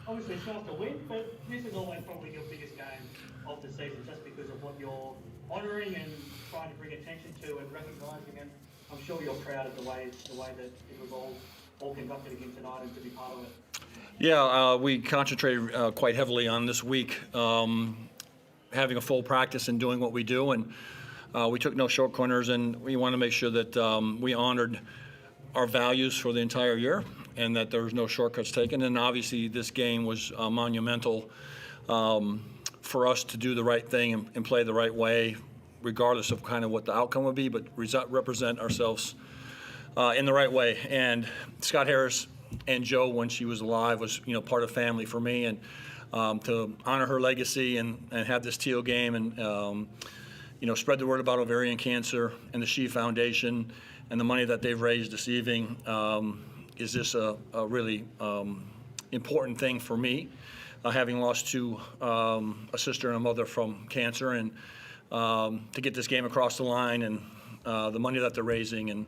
Obviously it's nice to win, but this is always probably your biggest game of the season just because of what you're honouring and trying to bring attention to and recognising, and I'm sure you're proud of the way that it was all conducted again tonight and to be part of it. Yeah, we concentrated quite heavily on this week, having a full practice and doing what we do, and we took no short corners, and we want to make sure that we honored our values for the entire year and that there was no shortcuts taken. And obviously this game was monumental for us to do the right thing and play the right way, regardless of kind of what the outcome would be, but represent ourselves in the right way. And Scott Harris and Joe, when she was alive, was part of family for me, and to honor her legacy and have this teal game and spread the word about ovarian cancer and the She Foundation and the money that they've raised this evening is just a really important thing for me, having lost two, a sister and a mother from cancer, and to get this game across the line and the money that they're raising. And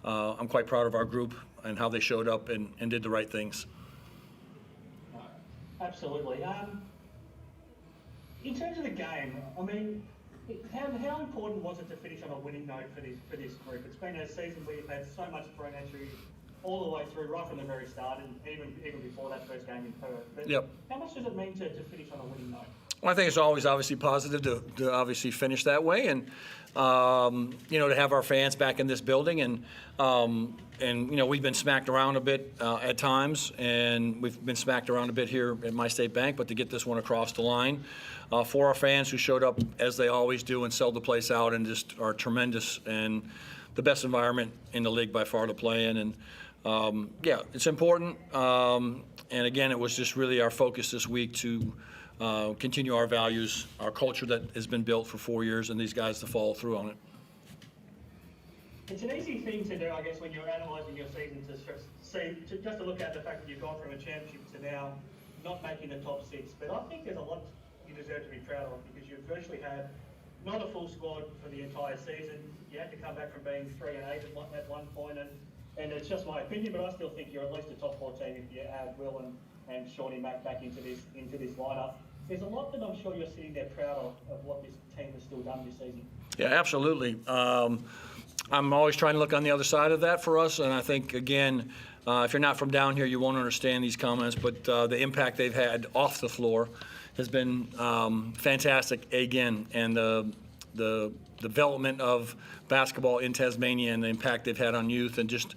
I'm quite proud of our group and how they showed up and did the right things. Absolutely. In terms of the game, I mean, how important was it to finish on a winning note for this group? It's been a season where you've had so much thrown at you all the way through, right from the very start, and even before that first game in Perth. But yep. How much does it mean to finish on a winning note? Well, I think it's always obviously positive to obviously finish that way, and to have our fans back in this building, and we've been smacked around a bit at times, and we've been smacked around a bit here at My State Bank, but to get this one across the line for our fans who showed up as they always do and sold the place out and just are tremendous and the best environment in the league by far to play in, and it's important. And again, it was just really our focus this week to continue our values, our culture that has been built for 4 years, and these guys to follow through on it. It's an easy thing to do, I guess, when you're analysing your season just to look at the fact that you've gone from a championship to now not making the top six. But I think there's a lot you deserve to be proud of, because you've virtually had not a full squad for the entire season. You had to come back from being 3-8 at one point, and it's just my opinion, but I still think you're at least a top 4 team if you add Will and Shawnee Mack back into this lineup. There's a lot that I'm sure you're sitting there proud of what this team has still done this season. Yeah, absolutely. I'm always trying to look on the other side of that for us, and I think, again, if you're not from down here, you won't understand these comments, but the impact they've had off the floor has been fantastic again, and the development of basketball in Tasmania and the impact they've had on youth, and just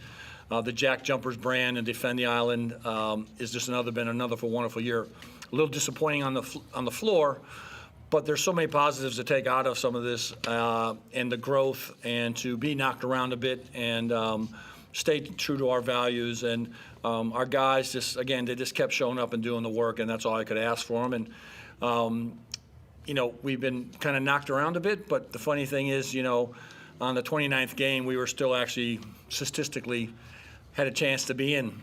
the Jack Jumpers brand and Defend the Island is just been another wonderful year. A little disappointing on the floor, but there's so many positives to take out of some of this and the growth, and to be knocked around a bit and stay true to our values. And our guys they just kept showing up and doing the work, and that's all I could ask for them. And we've been kind of knocked around a bit, but the funny thing is, on the 29th game, we were still actually statistically had a chance to be in.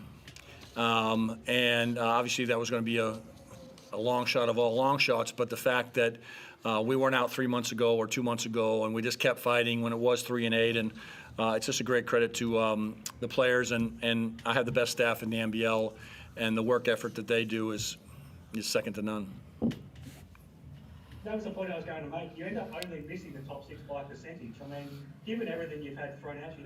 And obviously that was going to be a long shot of all long shots, but the fact that we weren't out 3 months ago or 2 months ago, and we just kept fighting when it was 3-8, and it's just a great credit to the players, and I have the best staff in the NBL, and the work effort that they do is second to none. That was the point I was going to make. You end up only missing the top 6 by percentage. I mean, given everything you've had thrown at you,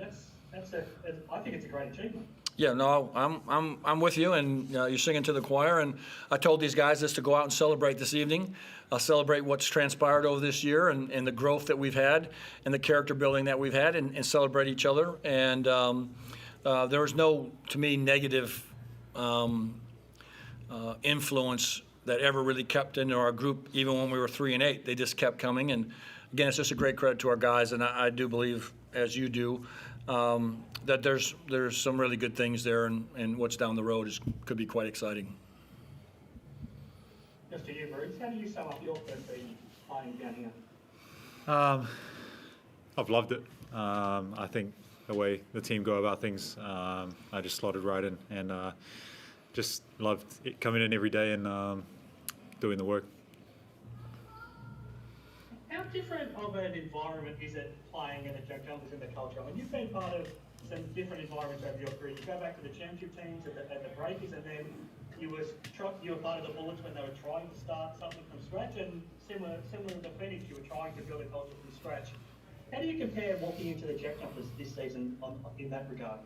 I think it's a great achievement. Yeah, no, I'm with you, and you're singing to the choir. And I told these guys to go out and celebrate this evening, celebrate what's transpired over this year and the growth that we've had and the character building that we've had, and celebrate each other. And there was no, to me, negative influence that ever really kept into our group, even when we were 3-8. They just kept coming, and again, it's just a great credit to our guys. And I do believe, as you do, that there's some really good things there, and what's down the road could be quite exciting. Just to you, Bruce, how do you sum up your first season playing down here? I've loved it. I think the way the team go about things, I just slotted right in, and just loved it, coming in every day and doing the work. How different of an environment is it playing in the Jack Jumpers in the culture? I mean, you've been part of some different environments over your career. You go back to the championship teams at the Breakers, and then you were part of the Bullets when they were trying to start something from scratch, and similar to the Phoenix, you were trying to build a culture from scratch. How do you compare walking into the Jack Jumpers this season in that regard?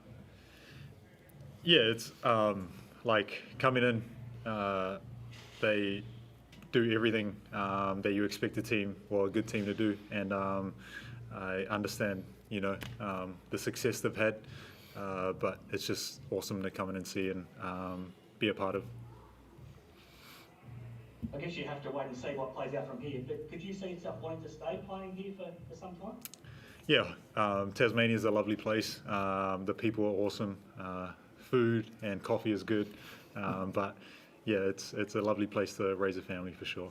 Yeah, it's like coming in, they do everything that you expect a team or a good team to do, and I understand, the success they've had, but it's just awesome to come in and see and be a part of. I guess you have to wait and see what plays out from here, but could you see yourself wanting to stay playing here for some time? Yeah, Tasmania is a lovely place. The people are awesome. Food and coffee is good, but yeah, it's a lovely place to raise a family for sure.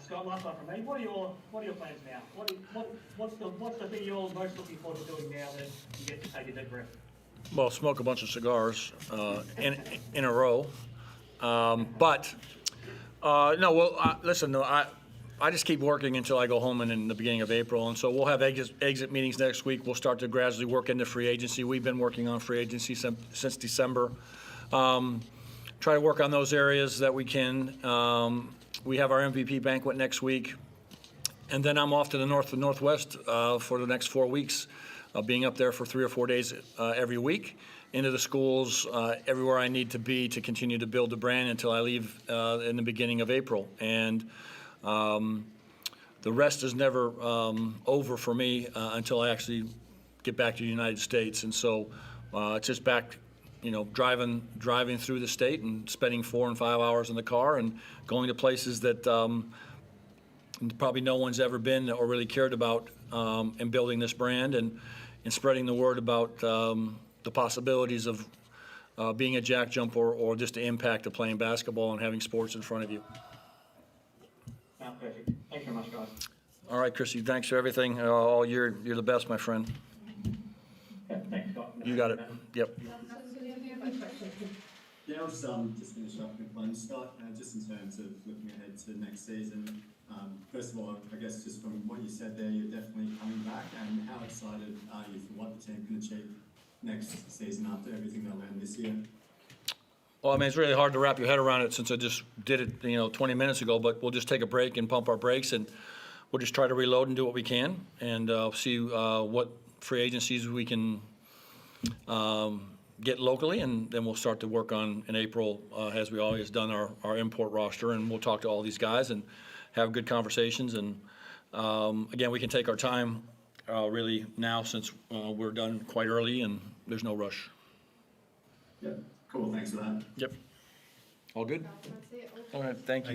Scott, last one from me. What are your plans now? What's the thing you're most looking forward to doing now that you get to take a deep breath? Well, smoke a bunch of cigars in a row. Listen, I just keep working until I go home in the beginning of April, and so we'll have exit meetings next week. We'll start to gradually work into free agency. We've been working on free agency since December. Try to work on those areas that we can. We have our MVP banquet next week, and then I'm off to the northwest for the next 4 weeks, being up there for 3 or 4 days every week, into the schools, everywhere I need to be to continue to build the brand until I leave in the beginning of April. And the rest is never over for me until I actually get back to the United States. And so it's just back, driving through the state and spending 4 and 5 hours in the car and going to places that probably no one's ever been or really cared about, and building this brand and spreading the word about the possibilities of being a jack jump or just the impact of playing basketball and having sports in front of you. Perfect. Thanks very much, guys. All right, Chrissy, thanks for everything all year. You're the best, my friend. Yeah, thanks, Scott. You got it. Yep. Yeah, I'll just finish up with one, Scott, just in terms of looking ahead to next season. First of all, I guess just from what you said there, you're definitely coming back, and how excited are you for what the team can achieve next season after everything they learned this year? Well, I mean, it's really hard to wrap your head around it since I just did it, 20 minutes ago, but we'll just take a break and pump our brakes, and we'll just try to reload and do what we can, and see what free agencies we can get locally, and then we'll start to work on in April, as we always done, our import roster, and we'll talk to all these guys and have good conversations. And again, we can take our time really now since we're done quite early and there's no rush. Yep, cool, thanks for that. Yep. All good? That's it. All right, thank you.